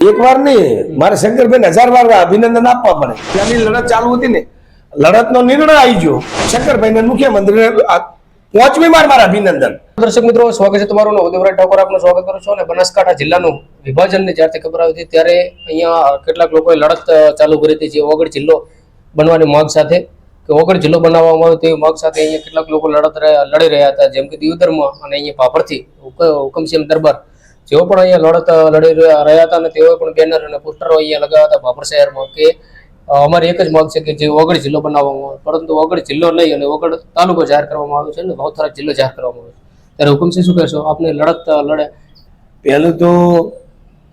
એક વાર નહીં, મારે શંકરભાઈ 1000 વાર અભિનંદન આપવા પડે. ત્યાંની લડત ચાલુ હતી ને, લડતનો નિર્ણય આવી ગયો. શંકરભાઈને મુખ્યમંત્રીને 5મી વાર મારા અભિનંદન. દર્શક મિત્રો, સ્વાગત છે તમારું. ઉદયવરાજ ઠાકોર આપનું સ્વાગત કરું છું. અને બનાસકાંઠા જિલ્લાનું વિભાજનની જ્યારથી ખબર આવી હતી ત્યારે અહીંયા કેટલાક લોકોએ લડત ચાલુ કરી હતી, જે વગડ જિલ્લો બનવાની માંગ સાથે, કે વગડ જિલ્લો બનાવવામાં આવે તેવી માંગ સાથે અહીંયા કેટલાક લોકો લડી રહ્યા હતા, જેમ કે દિયોદરમાં અને અહીંયા ભાભરથી હુકમસિંહ દરબાર, જેઓ પણ અહીંયા લડત લડી રહ્યા હતા. અને તેઓ પણ બેનર અને પોસ્ટરો અહીંયા લગાવ્યા હતા ભાભર શહેરમાં, કે અમારી એક જ માંગ છે કે જે વગડ જિલ્લો બનાવવામાં આવે, પરંતુ વગડ જિલ્લો નહીં અને વગડ તાલુકો જાહેર કરવામાં આવ્યો છે અને ભાવથરા જિલ્લો જાહેર કરવામાં આવ્યો છે. ત્યારે હુકમસિંહ શું કહેશો? આપને લડત લડે પહેલું તો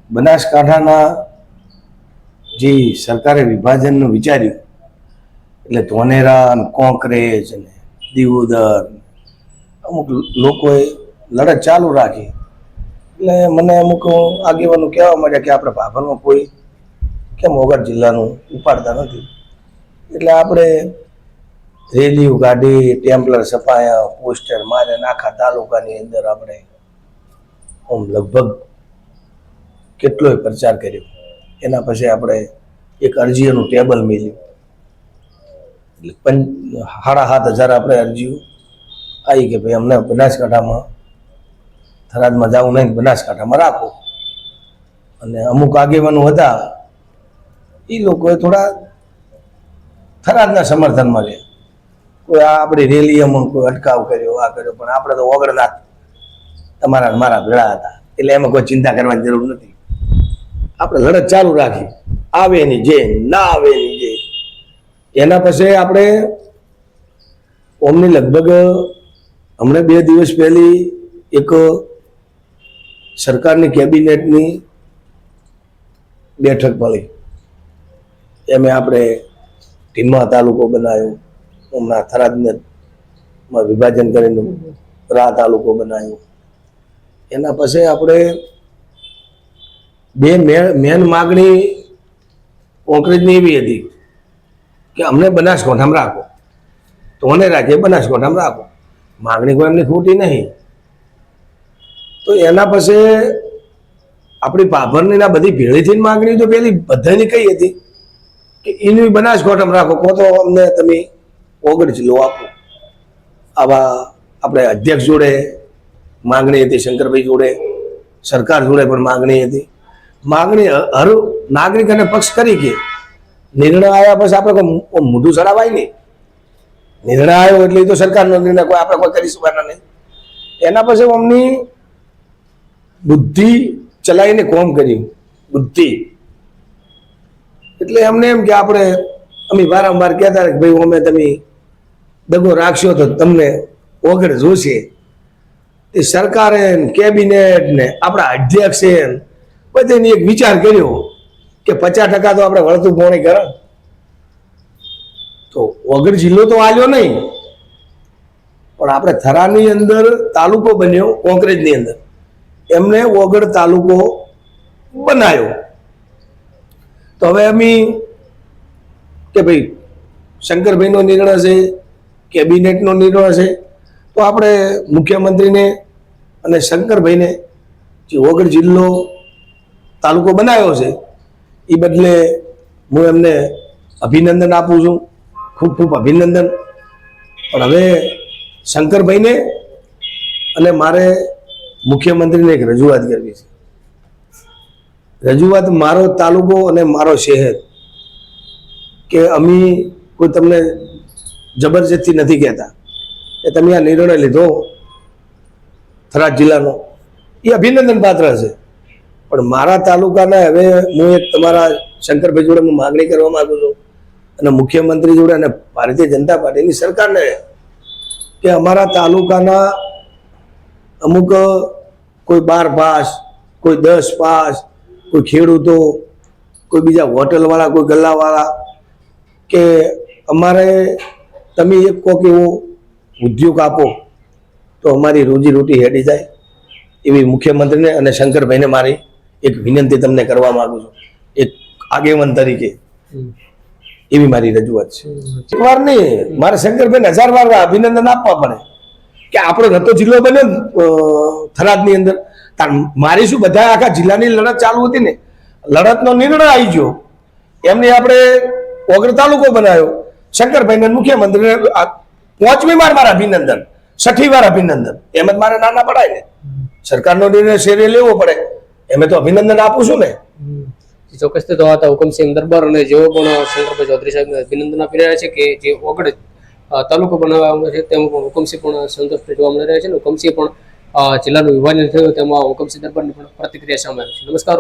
બનાસકાંઠાના જે સરકારે વિભાજનનું વિચાર્યું, એટલે ધોનેરા અને કોંકરેજ અને દિયોદર અમુક લોકોએ લડત ચાલુ રાખી. એટલે મને અમુક આગેવાનો કહેવા માંડ્યા કે આપણે ભાભરમાં કોઈ કેમ વગર જિલ્લાનું ઉપાડતા નથી, એટલે આપણે રેલીઓ કાઢી, ટેમ્પલર છપાયા, પોસ્ટર માર્યા, આખા તાલુકાની અંદર આપણે આમ લગભગ કેટલોય પ્રચાર કર્યો. એના પછી આપણે એક અરજીઓનું ટેબલ મેલ્યું, એટલે 7,500 આપણે અરજીઓ આવી કે ભાઈ અમને બનાસકાંઠામાં, થરાદમાં જવું નહીં, બનાસકાંઠામાં રાખો. અને અમુક આગેવાનો હતા એ લોકોએ થોડા થરાદના સમર્થનમાં રહ્યા. કોઈ આપણી રેલીઓમાં કોઈ અટકાવ કર્યો, આ કર્યો, પણ આપણે તો ઓગળના તમારા મારા ભેળા હતા, એટલે એમાં કોઈ ચિંતા કરવાની જરૂર નથી. આપણે લડત ચાલુ રાખી, આવે એની જે, ના આવે એની જે. એના પછી આપણે ઓમની લગભગ હમણાં 2 દિવસ પહેલી એક સરકારની કેબિનેટની બેઠક મળી. એમાં આપણે ટીમા તાલુકો બનાવ્યો, હમણાં થરાદમાં વિભાજન કરીને રા તાલુકો બનાવ્યો. એના પછી આપણે 2 મેન માગણી કોંકરેજની એવી હતી કે અમને બનાસકાંઠામાં રાખો, તો મને રાખીએ બનાસકાંઠામાં રાખો. માગણી કોઈ એમની ખોટી નહીં. તો એના પછી આપણી ભાભરની ના બધી ભેળી થઈને માગણી તો પેલી બધાની કઈ હતી કે એનું બનાસકાંઠામાં રાખો, કો તો અમને તમે વગડ જિલ્લો આપો. આવા આપણે અધ્યક્ષ જોડે માગણી હતી, શંકરભાઈ જોડે, સરકાર જોડે પણ માગણી હતી. માગણી હર નાગરિક અને પક્ષ કરી કે નિર્ણય આવ્યા પછી આપણે કોઈ મોઢું ચડાવાય નહીં. નિર્ણય આવ્યો એટલે એ તો સરકારનો નિર્ણય, કોઈ આપણે કોઈ કરી શકવાના નહીં. એના પછી અમની બુદ્ધિ ચલાવીને કોમ કર્યું, બુદ્ધિ. એટલે એમને એમ કે આપણે અમે વારંવાર કહેતા કે ભાઈ અમે તમે દગો રાખશો તો તમને વગર જોશે. તે સરકારે, કેબિનેટ ને આપણા અધ્યક્ષે બધાને એક વિચાર કર્યો કે 50% તો આપણે વળતું પોણી કરે. તો વગર જિલ્લો તો આલ્યો નહીં, પણ આપણે થરાની અંદર તાલુકો બન્યો, કોંકરેજની અંદર એમને વગડ તાલુકો બનાવ્યો. તો હવે અમે કે ભાઈ શંકરભાઈનો નિર્ણય છે, કેબિનેટનો નિર્ણય છે, તો આપણે મુખ્યમંત્રીને અને શંકરભાઈને જે વગડ જિલ્લો તાલુકો બનાવ્યો છે એ બદલે હું એમને અભિનંદન આપું છું, ખૂબ ખૂબ અભિનંદન. પણ હવે શંકરભાઈને અને મારે મુખ્યમંત્રીને એક રજૂઆત કરવી છે. રજૂઆત મારો તાલુકો અને મારો શહેર, કે અમે કોઈ તમને જબરજસ્તી નથી કહેતા કે તમે આ નિર્ણય લીધો થરાદ જિલ્લાનો, એ અભિનંદન પાત્ર છે. પણ મારા તાલુકાના હવે હું એક તમારા શંકરભાઈ જોડે હું માગણી કરવા માગું છું અને મુખ્યમંત્રી જોડે અને ભારતીય જનતા પાર્ટીની સરકારને કે અમારા તાલુકાના અમુક કોઈ 12 પાસ, કોઈ 10 પાસ, કોઈ ખેડૂતો, કોઈ બીજા હોટલવાળા, કોઈ ગલ્લાવાળા, કે અમારે તમે એક કોક એવો ઉદ્યોગ આપો તો અમારી રોજીરોટી હેડી જાય. એવી મુખ્યમંત્રીને અને શંકરભાઈને મારી એક વિનંતી તમને કરવા માંગુ છું, એક આગેવાન તરીકે. એવી મારી રજૂઆત છે. એક વાર નહીં, મારે શંકરભાઈને 1000 વાર અભિનંદન આપવા પડે કે આપણો નતો જિલ્લો બન્યો થરાદની અંદર. મારી શું બધા આખા જિલ્લાની લડત ચાલુ હતી ને, લડતનો નિર્ણય આવી ગયો. એમની આપણે ઓગળ તાલુકો બનાવ્યો. શંકરભાઈને મુખ્યમંત્રીને 5મી વાર મારા અભિનંદન, 6ઠી વાર અભિનંદન. એમ જ મારે નાના પડાય ને, સરકારનો નિર્ણય શેરે લેવો પડે, એમ તો અભિનંદન આપું છું ને. ચોક્કસથી તો આ હતા હુકમસિંહ દરબાર, અને જેઓ પણ શંકરભાઈ ચૌધરી સાહેબને અભિનંદન આપી રહ્યા છે કે જે ઓગળ તાલુકો બનાવવામાં છે તેમાં પણ હુકમસિંહ પણ સંતોષ જોવા મળી રહ્યા છે. ને હુકમસિંહ પણ જિલ્લાનું વિભાજન થયું તેમાં હુકમસિંહ દરબારની પણ પ્રતિક્રિયા સામે આવી છે. નમસ્કાર.